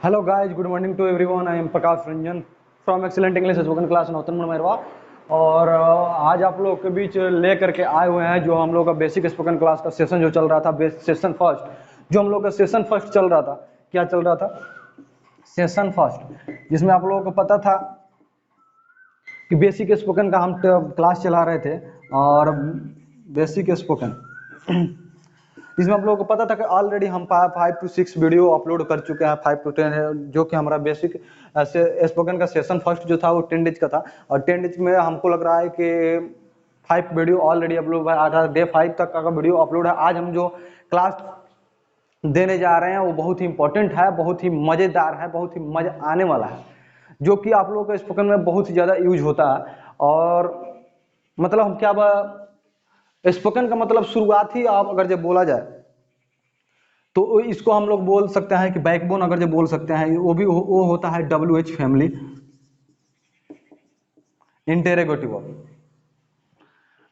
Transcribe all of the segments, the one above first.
Hello guys, good morning to everyone. I am Prakash Ranjan from Excellent English Spoken Class Nautan मेरवा। और आज आप लोग के बीच ले करके आए हुए हैं जो हम लोग का बेसिक स्पोकन क्लास का सेशन जो चल रहा था, सेशन फर्स्ट। जो हम लोग का सेशन फर्स्ट चल रहा था, क्या चल रहा था? सेशन फर्स्ट, जिसमें आप लोगों को पता था कि बेसिक स्पोकन का हम क्लास चला रहे थे। और बेसिक स्पोकन इसमें आप लोगों को पता था कि ऑलरेडी हम 5 to 6 वीडियो अपलोड कर चुके हैं, 5 to 10 है, जो कि हमारा बेसिक स्पोकन का सेशन फर्स्ट जो था वो 10 डेज का था। और 10 डेज में हमको लग रहा है कि 5 वीडियो ऑलरेडी अपलोड हुआ है, डे 5 तक का वीडियो अपलोड है। आज हम जो क्लास देने जा रहे हैं वो बहुत ही इंपॉर्टेंट है, बहुत ही मज़ेदार है, बहुत ही मजा आने वाला है, जो कि आप लोगों को स्पोकन में बहुत ही ज़्यादा यूज होता है। और मतलब हम क्या स्पोकन का मतलब शुरुआत ही आप अगर जब बोला जाए तो इसको हम लोग बोल सकते हैं कि बैकबोन अगर जब बोल सकते हैं, वो होता है WH family interrogative word,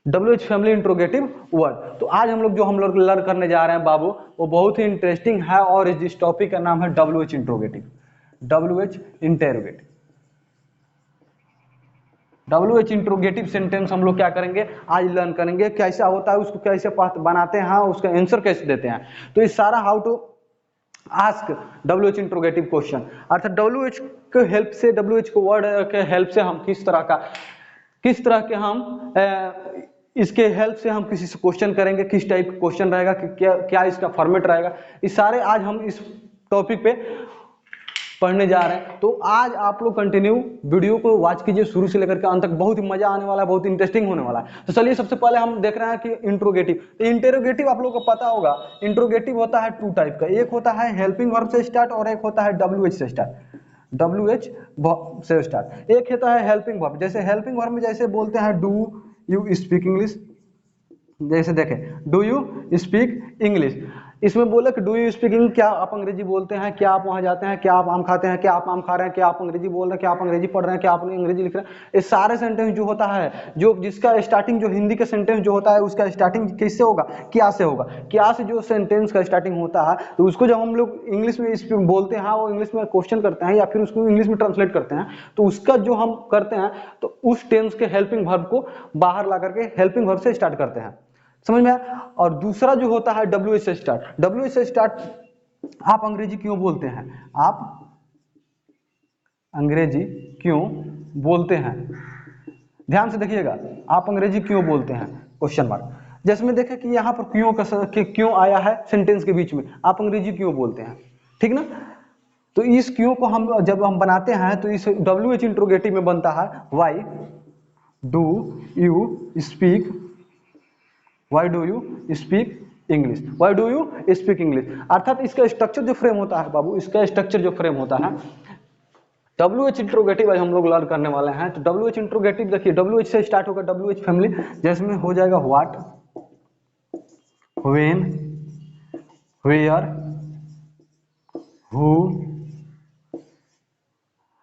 WH family interrogative word. तो आज हम लोग लर्न करने जा रहे हैं बाबू, वो बहुत ही इंटरेस्टिंग है। और इस टॉपिक का नाम है WH interrogative, WH interrogative. WH interrogative sentence हम लोग क्या करेंगे आज लर्न करेंगे, कैसा होता है, उसको कैसे बनाते हैं, उसका आंसर कैसे देते हैं। तो ये सारा how to ask WH interrogative question, अर्थात WH के हेल्प से, WH को वर्ड के हेल्प से हम किस तरह के हम इसके हेल्प से हम किसी से क्वेश्चन करेंगे, किस टाइप का क्वेश्चन रहेगा, क्या इसका फॉर्मेट रहेगा, इस सारे आज हम इस टॉपिक पे पढ़ने जा रहे हैं। तो आज आप लोग कंटिन्यू वीडियो को वॉच कीजिए शुरू से लेकर के अंत तक, बहुत ही मजा आने वाला है, बहुत इंटरेस्टिंग होने वाला है। तो चलिए सबसे पहले हम देख रहे हैं कि इंट्रोगेटिव। तो इंटेरोगेटिव आप लोगों को पता होगा, इंट्रोगेटिव होता है 2 टाइप का, एक होता है हेल्पिंग वर्ब से स्टार्ट और एक होता है WH से स्टार्ट, WH से स्टार्ट। एक होता है हेल्पिंग वर्ब, जैसे हेल्पिंग वर्ब में जैसे बोलते हैं डू यू स्पीक इंग्लिश, जैसे देखें डू यू स्पीक इंग्लिश, इसमें बोला कि डू यू स्पीक इंग्लिश, क्या आप अंग्रेजी बोलते हैं, क्या आप वहां जाते हैं, क्या आप आम खाते हैं, क्या आप आम खा रहे हैं, क्या आप अंग्रेजी बोल रहे हैं, क्या आप अंग्रेजी पढ़ रहे हैं, क्या आप अंग्रेजी लिख रहे हैं। ये सारे सेंटेंस जो होता है, जो जिसका स्टार्टिंग, जो हिंदी का सेंटेंस जो होता है उसका स्टार्टिंग किससे होगा, क्या से होगा। क्या से जो सेंटेंस का स्टार्टिंग होता है तो उसको जब हम लोग इंग्लिश में बोलते हैं, वो इंग्लिश में क्वेश्चन करते हैं या फिर उसको इंग्लिश में ट्रांसलेट करते हैं, तो उसका जो हम करते हैं तो उस टेंस के हेल्पिंग वर्ब को बाहर ला करके हेल्पिंग वर्ब से स्टार्ट करते हैं, समझ में आया। और दूसरा जो होता है WH से स्टार्ट, WH से स्टार्ट, आप अंग्रेजी क्यों बोलते हैं, आप अंग्रेजी क्यों बोलते हैं, ध्यान से देखिएगा, आप अंग्रेजी क्यों बोलते हैं क्वेश्चन मार्क। जैसे में देखें कि यहाँ पर क्यों आया है सेंटेंस के बीच में, आप अंग्रेजी क्यों बोलते हैं, ठीक ना। तो इस क्यों को हम जब हम बनाते हैं तो इस WH इंट्रोगेटिव में बनता है Y do you speak, Y do you speak English, Y do you speak English. अर्थात इसका स्ट्रक्चर जो फ्रेम होता है बाबू, इसका स्ट्रक्चर जो फ्रेम होता है, WH इंट्रोगेटिव आज हम लोग लर्न करने वाले हैं। तो WH इंट्रोगेटिव देखिए, WH से स्टार्ट होगा WH फैमिली, जिसमें हो जाएगा what, when, where, who,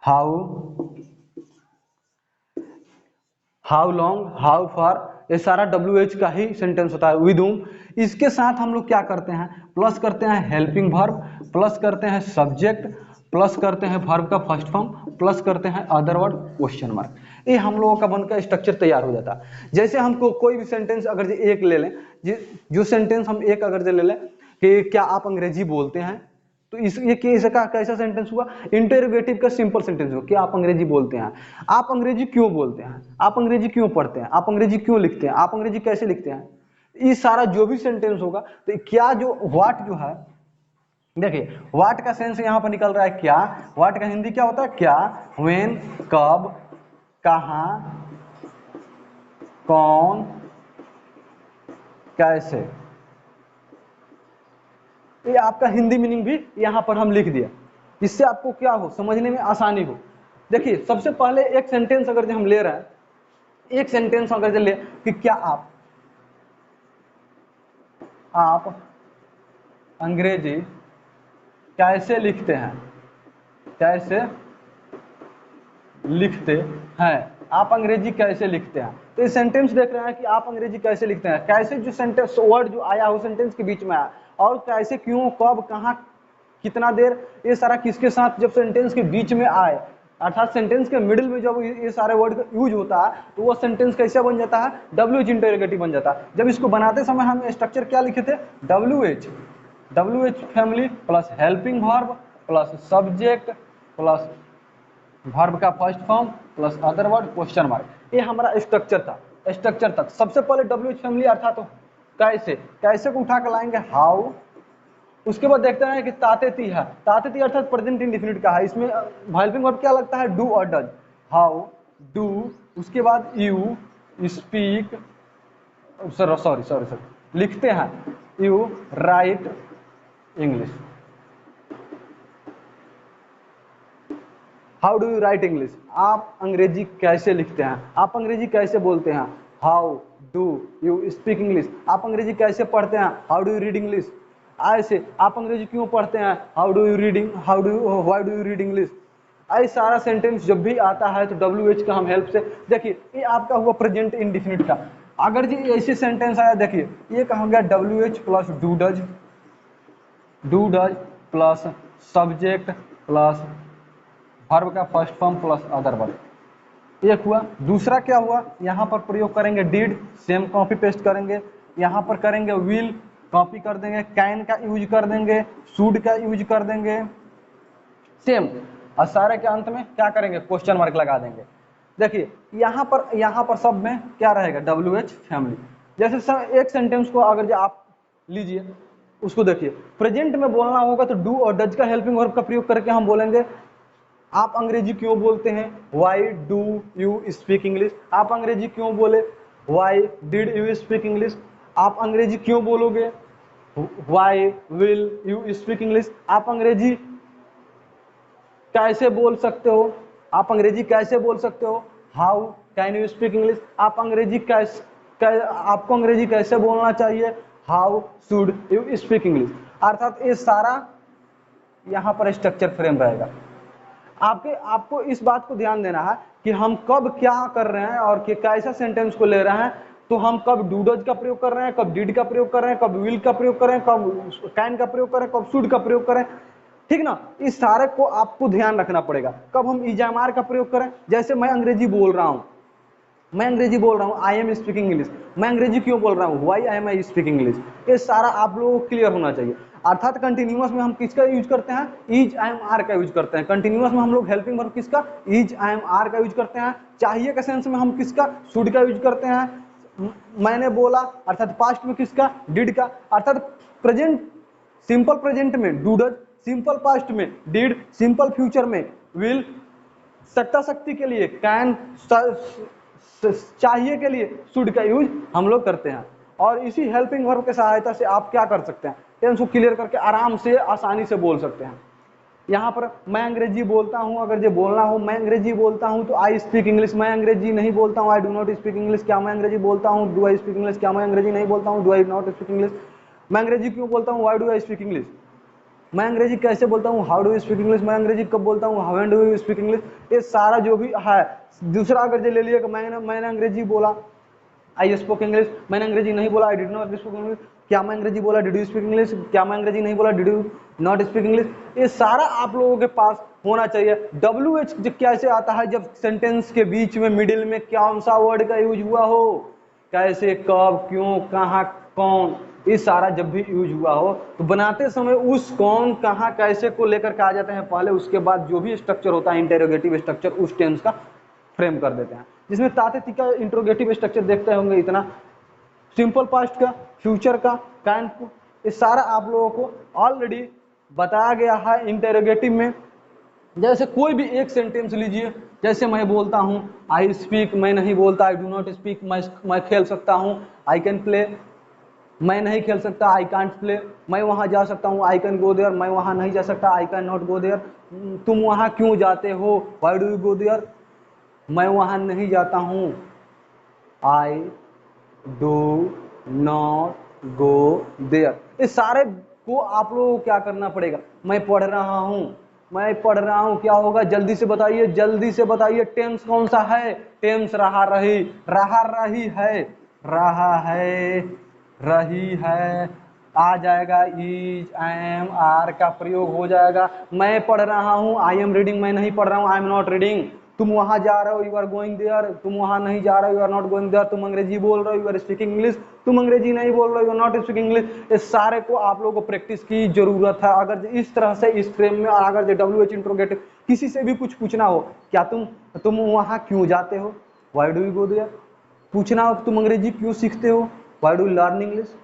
how, how long, how far, ये सारा WH का ही सेंटेंस होता है। विद whom, इसके साथ हम लोग क्या करते हैं, प्लस करते हैं हेल्पिंग वर्ब, प्लस करते हैं सब्जेक्ट, प्लस करते हैं वर्ब का फर्स्ट फॉर्म, प्लस करते हैं अदर वर्ड क्वेश्चन मार्क। ये हम लोगों का बनकर स्ट्रक्चर तैयार हो जाता है। जैसे हमको कोई भी सेंटेंस अगर एक ले लें, जो सेंटेंस हम एक अगर ले लें कि क्या आप अंग्रेजी बोलते हैं, तो ये कैसा सेंटेंस हुआ, इंटेरोगेटिव का सिंपल सेंटेंस हुआ कि आप अंग्रेजी बोलते हैं। आप अंग्रेजी क्यों बोलते हैं, आप अंग्रेजी क्यों पढ़ते हैं, आप अंग्रेजी क्यों लिखते हैं, आप अंग्रेजी कैसे लिखते हैं। ये सारा जो भी सेंटेंस होगा, तो क्या जो व्हाट जो है, देखिए व्हाट का सेंस यहां पर निकल रहा है क्या, व्हाट का हिंदी क्या होता है क्या, व्हेन कब, कहां, कौन, कैसे। ये आपका हिंदी मीनिंग भी यहां पर हम लिख दिया, इससे आपको क्या हो, समझने में आसानी हो। देखिए सबसे पहले एक सेंटेंस अगर हम ले रहे हैं, एक सेंटेंस अगर ले कि क्या आप अंग्रेजी कैसे लिखते हैं, कैसे लिखते हैं, आप अंग्रेजी कैसे लिखते हैं। तो ये सेंटेंस देख रहे हैं कि आप अंग्रेजी कैसे लिखते हैं, कैसे जो सेंटेंस वर्ड जो आया हो सेंटेंस के बीच में आया, और कैसे, क्यों, कब, कहां, कितना देर, ये सारा किसके साथ, जब सेंटेंस के बीच में आए, अर्थात सेंटेंस के मिडिल में जब ये सारे वर्ड का यूज होता है तो वो सेंटेंस कैसे बन जाता है, WH इंटरोगेटिव बन जाता है। जब इसको बनाते समय हम स्ट्रक्चर क्या लिखे थे, WH family plus helping verb plus subject plus verb का first form plus other word question mark, ये हमारा स्ट्रक्चर था। स्ट्रक्चर तक सबसे पहले WH फैमिली अर्थात तो कैसे को उठा कर लाएंगे, हाउ। उसके बाद देखते हैं कि तातेती है, तातेती अर्थात प्रेजेंट इंडेफिनिट का है, इसमें हेल्पिंग वर्ब क्या लगता है, डू और डज, हाउ डू, उसके बाद यू स्पीक, सॉरी लिखते हैं, you right English, how do you right English, आप अंग्रेजी कैसे लिखते हैं, आप अंग्रेजी कैसे बोलते हैं, how do you speak English, आप अंग्रेजी कैसे पढ़ते हैं, how do you read English. ऐसे आप अंग्रेजी क्यों पढ़ते हैं, how do you why do you read English. ऐसे सारा सेंटेंस जब भी आता है तो WH का हम हेल्प से, देखिए ये आपका हुआ प्रेजेंट इंडेफिनिट का। अगर जी ऐसे सेंटेंस आया, देखिए ये कहा गया WH plus do does plus subject plus verb का first form plus other verb, एक हुआ। दूसरा क्या हुआ, यहाँ पर प्रयोग करेंगे डिड, सेम कॉपी पेस्ट करेंगे, यहाँ पर करेंगे विल, कॉपी कर देंगे, कैन का यूज कर देंगे, शुड का यूज कर देंगे, सेम। और सारे के अंत में क्या करेंगे, क्वेश्चन मार्क लगा देंगे। देखिए यहाँ पर सब में क्या रहेगा, WH फैमिली। जैसे एक सेंटेंस को अगर जो आप लीजिए उसको देखिए, प्रेजेंट में बोलना होगा तो डू और डज का हेल्पिंग वर्ब का प्रयोग करके हम बोलेंगे, आप अंग्रेजी क्यों बोलते हैं, why do you speak English, आप अंग्रेजी क्यों बोले, why did you speak English, आप अंग्रेजी क्यों बोलोगे, why will you speak English, आप अंग्रेजी कैसे बोल सकते हो, आप अंग्रेजी कैसे बोल सकते हो, how can you speak English, आप अंग्रेजी आपको अंग्रेजी कैसे बोलना चाहिए, how should you speak English. अर्थात ये सारा यहाँ पर स्ट्रक्चर फ्रेम रहेगा। आपको इस बात को ध्यान देना है कि हम कब क्या कर रहे हैं और कि कैसा सेंटेंस को ले रहे हैं, तो हम कब डू डज का प्रयोग कर रहे हैं, कब डिड का प्रयोग कर रहे हैं, कब विल का प्रयोग कर रहे हैं, कब कैन का प्रयोग कर रहे हैं, कब शुड का प्रयोग करें, ठीक ना। इस सारे को आपको ध्यान रखना पड़ेगा। कब हम इजामार का प्रयोग करें, जैसे मैं अंग्रेजी बोल रहा हूँ, आई एम स्पीकिंग इंग्लिश, मैं अंग्रेजी क्यों बोल रहा हूँ, why am I speaking English, ये सारा आप लोगों को क्लियर होना चाहिए। अर्थात कंटिन्यूअस में हम किसका यूज करते हैं, इज आई एम आर का यूज करते हैं। कंटिन्यूअस में हम लोग हेल्पिंग वर्ब किसका, इज आई एम आर का यूज करते हैं। चाहिए के सेंस में हम किसका, शुड का यूज करते हैं। मैंने बोला अर्थात पास्ट में किसका, डिड का। अर्थात प्रेजेंट, सिंपल प्रेजेंट में डू डज, सिंपल पास्ट में डिड, सिंपल फ्यूचर में विल, सत्ता शक्ति के लिए कैन, चाहिए के लिए शुड का यूज हम लोग करते हैं। और इसी हेल्पिंग वर्ब के सहायता से आप क्या कर सकते हैं, टेंस को क्लियर करके आराम से आसानी से बोल सकते हैं। यहाँ पर मैं अंग्रेजी बोलता हूँ, अगर जो बोलना हो मैं अंग्रेजी बोलता हूँ तो आई स्पीक इंग्लिश, मैं अंग्रेजी नहीं बोलता हूँ, I do not speak English, क्या मैं अंग्रेजी बोलता हूँ, डू आई स्पीक इंग्लिश, क्या मैं अंग्रेजी नहीं बोलता हूँ, do I not speak English. मैं अंग्रेजी क्यों बोलता हूँ, why do I speak English. मैं अंग्रेजी कैसे बोलता हूँ, how do you speak English. मैं अंग्रेजी कब बोलता हूँ, how do you speak English. ये सारा जो भी है। दूसरा अगर जो ले लिया कि मैंने अंग्रेजी बोला, आई स्पोक इंग्लिश, मैंने अंग्रेजी नहीं बोला, I did not speak English, क्या मैं अंग्रेजी बोला, डिड यू स्पीक इंग्लिश, क्या मैं अंग्रेजी नहीं बोला, did you not speak English. ये सारा आप लोगों के पास होना चाहिए। WH कैसे आता है, जब सेंटेंस के बीच में मिडिल में कौन सा वर्ड का यूज हुआ हो, कैसे, कब, क्यों, कहाँ, कौन, ये सारा जब भी यूज हुआ हो तो बनाते समय उस कौन, कहाँ, कैसे को लेकर के आ जाते हैं पहले, उसके बाद जो भी स्ट्रक्चर होता है इंटेरोगेटिव स्ट्रक्चर उस टेंस का फ्रेम कर देते हैं। जिसमें तातेती का इंट्रोगेटिव स्ट्रक्चर देखते होंगे इतना, सिंपल पास्ट का, फ्यूचर का, कैन को, ये सारा आप लोगों को ऑलरेडी बताया गया है इंटेरोगेटिव में। जैसे कोई भी एक सेंटेंस लीजिए, जैसे मैं बोलता हूँ आई स्पीक, मैं नहीं बोलता, आई डू नॉट स्पीक, मैं खेल सकता हूँ, आई कैन प्ले, मैं नहीं खेल सकता, आई कांट प्ले, मैं वहाँ जा सकता हूँ, आई कैन गो देयर, मैं वहाँ नहीं जा सकता, I can not go there, तुम वहाँ क्यों जाते हो, why do you go there, मैं वहाँ नहीं जाता हूँ, I do not go there. इस सारे को आप लोगों को क्या करना पड़ेगा, मैं पढ़ रहा हूँ, क्या होगा, जल्दी से बताइए टेंस कौन सा है, टेंस रहा रही है, रही है, आ जाएगा, इज, एम, आर का प्रयोग हो जाएगा। मैं पढ़ रहा हूँ, आई एम रीडिंग, मैं नहीं पढ़ रहा हूँ, आई एम नॉट रीडिंग। तुम वहां जा रहे हो, यू आर गोइंग देयर, तुम वहां नहीं जा रहे हो, you are not going there. तुम अंग्रेजी बोल रहे हो, यू आर स्पीकिंग इंग्लिश, तुम अंग्रेजी नहीं बोल रहे हो, you are not speaking English. इस सारे को आप लोगों को प्रैक्टिस की जरूरत है। अगर इस तरह से इस फ्रेम में अगर WH इंट्रोगेटिव किसी से भी कुछ पूछना हो, क्या तुम वहां क्यों जाते हो, why do you go there, पूछना हो तुम अंग्रेजी क्यों सीखते हो, why do you learn English,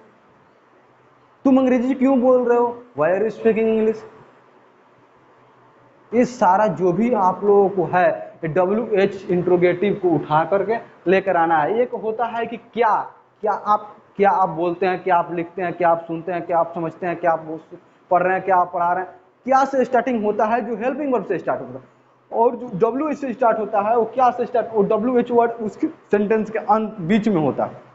तुम अंग्रेजी क्यों बोल रहे हो, why are you speaking English. ये सारा जो भी आप लोगों को है WH इंट्रोगेटिव को उठा करके लेकर आना है। एक होता है कि क्या आप बोलते हैं, क्या आप लिखते हैं, क्या आप सुनते हैं, क्या आप समझते हैं, क्या आप पढ़ रहे हैं, क्या आप पढ़ा रहे हैं, क्या से स्टार्टिंग होता है, जो हेल्पिंग वर्ब से स्टार्ट होता है। और जो WH से स्टार्ट होता है वो क्या से स्टार्ट, वो WH वर्ड उसके सेंटेंस के अंत बीच में होता है।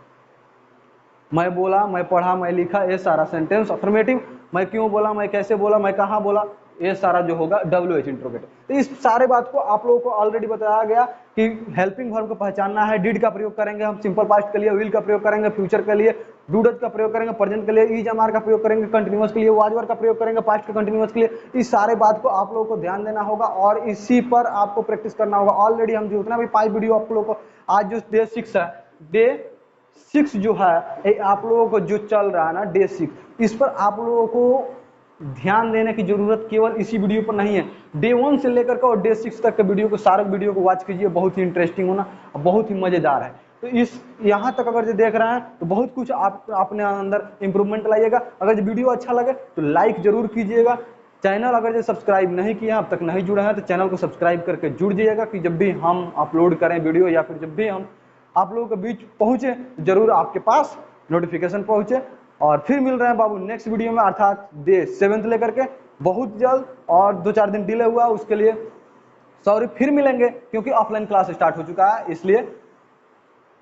मैं बोला, मैं पढ़ा, मैं लिखा, ये सारा सेंटेंस अफर्मेटिव। मैं क्यों बोला, मैं कैसे बोला, मैं कहाँ बोला, ये सारा जो होगा WH इंट्रोगेटिव। तो इस सारे बात को आप लोगों को ऑलरेडी बताया गया कि हेल्पिंग वर्ब को पहचानना है। डिड का प्रयोग करेंगे हम सिंपल पास्ट के लिए, विल का प्रयोग करेंगे फ्यूचर के लिए, डू डज का प्रयोग करेंगे प्रेजेंट के लिए, इज एम आर का प्रयोग करेंगे कंटिन्यूअस के लिए, वाज वर का प्रयोग करेंगे पास्ट के कंटिन्यूअस के लिए। इस सारे बात को आप लोगों को ध्यान देना होगा और इसी पर आपको प्रैक्टिस करना होगा। ऑलरेडी हम जो उतना भी 5 वीडियो आप लोगों को आज जो डे 6 है, डे 6 जो है आप लोगों को जो चल रहा है ना डे 6, इस पर आप लोगों को ध्यान देने की जरूरत केवल इसी वीडियो पर नहीं है। डे 1 से लेकर के और डे 6 तक के वीडियो को, सारे वीडियो को वॉच कीजिए, बहुत ही इंटरेस्टिंग होना, बहुत ही मजेदार है। तो इस यहाँ तक अगर जो देख रहे हैं तो बहुत कुछ आप अपने अंदर इंप्रूवमेंट लाइएगा। अगर जो वीडियो अच्छा लगे तो लाइक जरूर कीजिएगा। चैनल अगर जो सब्सक्राइब नहीं किया, अब तक नहीं जुड़े हैं, तो चैनल को सब्सक्राइब करके जुड़ जाइएगा कि जब भी हम अपलोड करें वीडियो या फिर जब भी हम आप लोगों के बीच पहुंचे जरूर आपके पास नोटिफिकेशन पहुंचे। और फिर मिल रहे हैं बाबू नेक्स्ट वीडियो में, अर्थात डे 7 लेकर के बहुत जल्द। और 2-4 दिन डिले हुआ उसके लिए सॉरी, फिर मिलेंगे क्योंकि ऑफलाइन क्लास स्टार्ट हो चुका है, इसलिए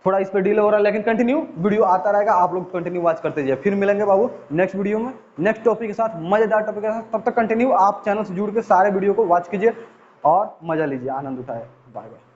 थोड़ा इस पर डिले हो रहा है, लेकिन कंटिन्यू वीडियो आता रहेगा, आप लोग कंटिन्यू वॉच करते जाइए। फिर मिलेंगे बाबू नेक्स्ट वीडियो में नेक्स्ट टॉपिक के साथ, मजेदार टॉपिक के साथ। तब तक कंटिन्यू आप चैनल से जुड़ के सारे वीडियो को वॉच कीजिए और मजा लीजिए, आनंद उठाए। Bye bye.